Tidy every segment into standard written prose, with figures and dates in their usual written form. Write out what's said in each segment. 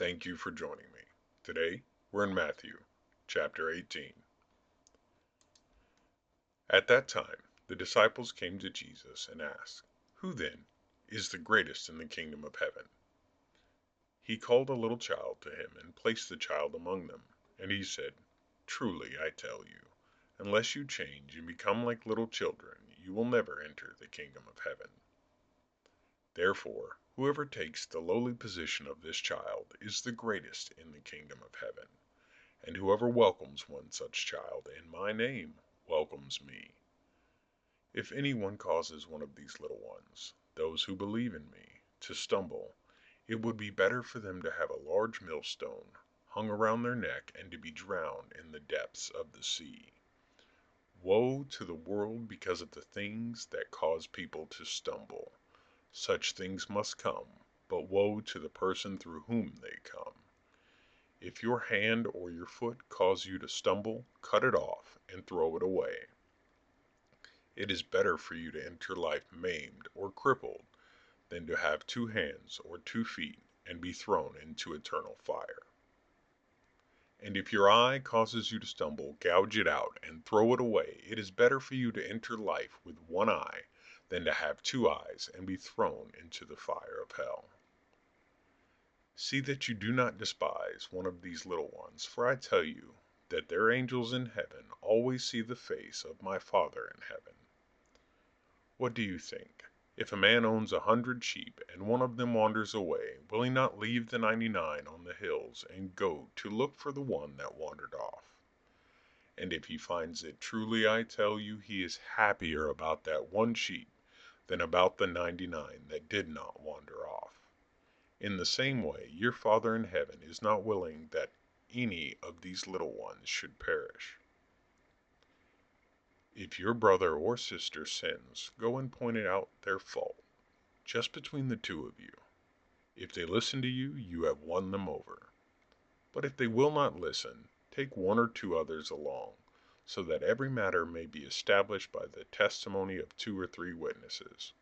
Thank you for joining me. Today, we're in Matthew, chapter 18. At that time, the disciples came to Jesus and asked, "Who then is the greatest in the kingdom of heaven?" He called a little child to him and placed the child among them. And he said, "Truly, I tell you, unless you change and become like little children, you will never enter the kingdom of heaven. Therefore, whoever takes the lowly position of this child is the greatest in the kingdom of heaven. And whoever welcomes one such child in my name welcomes me. If anyone causes one of these little ones, those who believe in me, to stumble, it would be better for them to have a large millstone hung around their neck and to be drowned in the depths of the sea. Woe to the world because of the things that cause people to stumble. Such things must come, but woe to the person through whom they come. If your hand or your foot cause you to stumble, cut it off and throw it away. It is better for you to enter life maimed or crippled than to have 2 hands or 2 feet and be thrown into eternal fire. And if your eye causes you to stumble, gouge it out and throw it away. It is better for you to enter life with 1 eye than to have 2 eyes and be thrown into the fire of hell. See that you do not despise one of these little ones, for I tell you that their angels in heaven always see the face of my Father in heaven. What do you think? If a man owns 100 sheep and one of them wanders away, will he not leave the 99 on the hills and go to look for the one that wandered off? And if he finds it, truly I tell you, he is happier about that one sheep than about the 99 that did not wander off. In the same way, your Father in heaven is not willing that any of these little ones should perish. If your brother or sister sins, go and point out their fault, just between the two of you. If they listen to you, you have won them over. But if they will not listen, take 1 or 2 others along, so that every matter may be established by the testimony of 2 or 3 witnesses.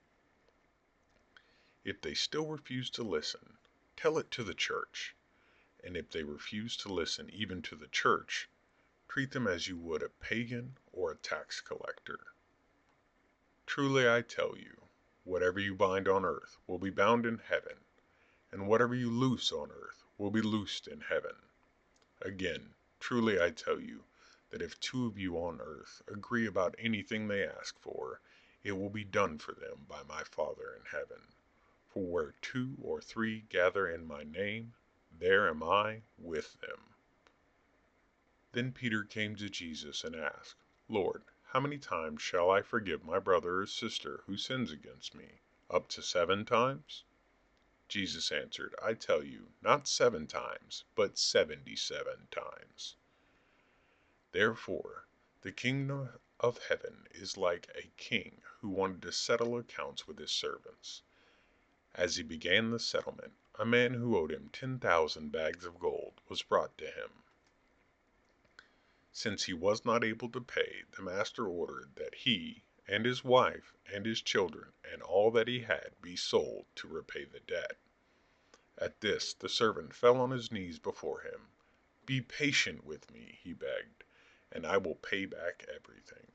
If they still refuse to listen, tell it to the church. And if they refuse to listen even to the church, treat them as you would a pagan or a tax collector. Truly I tell you, whatever you bind on earth will be bound in heaven, and whatever you loose on earth will be loosed in heaven. Again, truly I tell you, that if 2 of you on earth agree about anything they ask for, it will be done for them by my Father in heaven. For where 2 or 3 gather in my name, there am I with them. Then Peter came to Jesus and asked, Lord, how many times shall I forgive my brother or sister who sins against me? Up to 7 times? Jesus answered, I tell you, not 7 times, but 77 times. Therefore, the kingdom of heaven is like a king who wanted to settle accounts with his servants. As he began the settlement, a man who owed him 10,000 bags of gold was brought to him. Since he was not able to pay, the master ordered that he and his wife and his children and all that he had be sold to repay the debt. At this, the servant fell on his knees before him. Be patient with me, he begged, and I will pay back everything.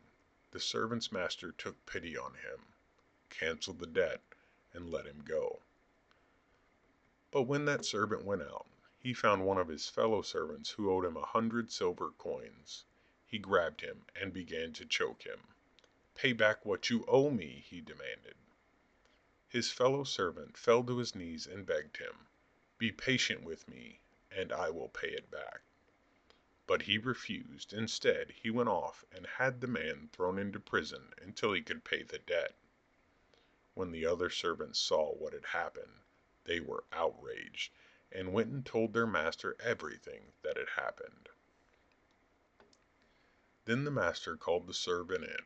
The servant's master took pity on him, canceled the debt, and let him go. But when that servant went out, he found one of his fellow servants who owed him 100 silver coins. He grabbed him and began to choke him. Pay back what you owe me, he demanded. His fellow servant fell to his knees and begged him, Be patient with me, and I will pay it back. But he refused. Instead, he went off and had the man thrown into prison until he could pay the debt. When the other servants saw what had happened, they were outraged and went and told their master everything that had happened. Then the master called the servant in.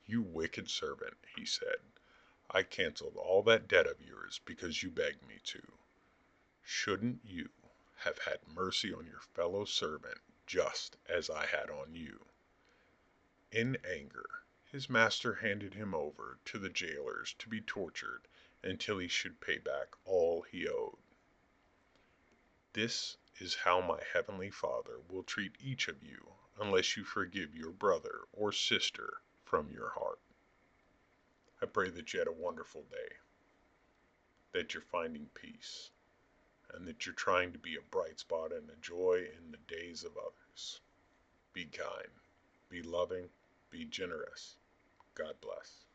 You wicked servant, he said. I canceled all that debt of yours because you begged me to. Shouldn't you have had mercy on your fellow servant just as I had on you? In anger, his master handed him over to the jailers to be tortured until he should pay back all he owed. This is how my Heavenly Father will treat each of you unless you forgive your brother or sister from your heart. I pray that you had a wonderful day, that you're finding peace, and that you're trying to be a bright spot and a joy in the days of others. Be kind, be loving, be generous. God bless.